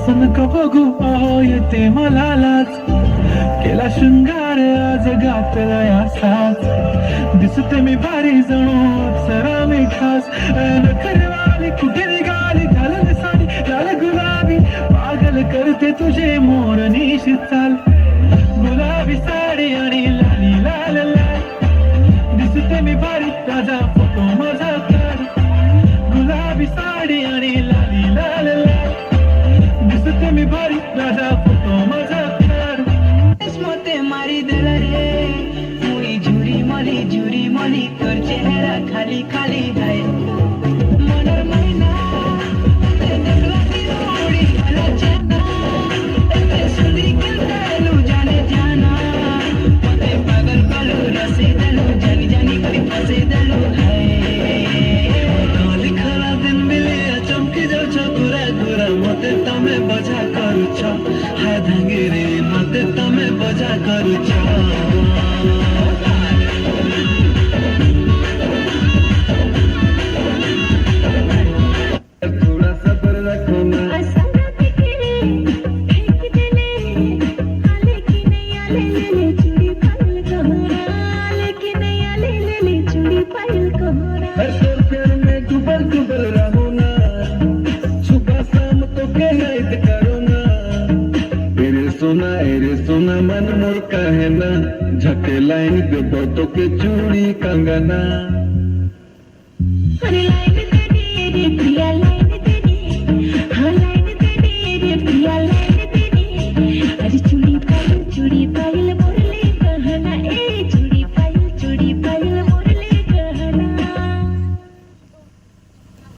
असं नका बघू अहो येते मला लाज केला शृंगार आज घातला असाच दिसते मी भारी जणू अप्सरा मी खास नखरवाली कुठे निघाली घालून साडी लाल गुलाबी पागल करते तुझे मोरनीशी चाल गुलाबी साडी आणि लाली लाल लाल दिसते मी भारी ताजा फोटो माझा काढ गुलाबी साडी आणि लाली लाल लाल दिसते मी भारी ताजा फोटो माझा काढ मोते मारी दिल रे मुई झुरी मली कर चेहरा खाली खाली है मनर महीना ते देखला की रोड़ी वाला जाना ते सुंदरी के जाने जाना मोते पागल कलू रसे दलू जानी जानी करी फसे दलू है काली खरा दिन मिले चमकी जाऊ छ गुरा गुरा मते तमे बजा करू छ हाय धांगे रे मते तमे बजा करू छ थोड़ा सबर रखो ना हर तोर प्यार में डूबल डूबल रहो ना सुबह शाम तो के याद करो ना एरे सोना मन मोर कहे ना झके लाइन दे तो के चूड़ी कंगना अरे लाइन दे रे प्रिया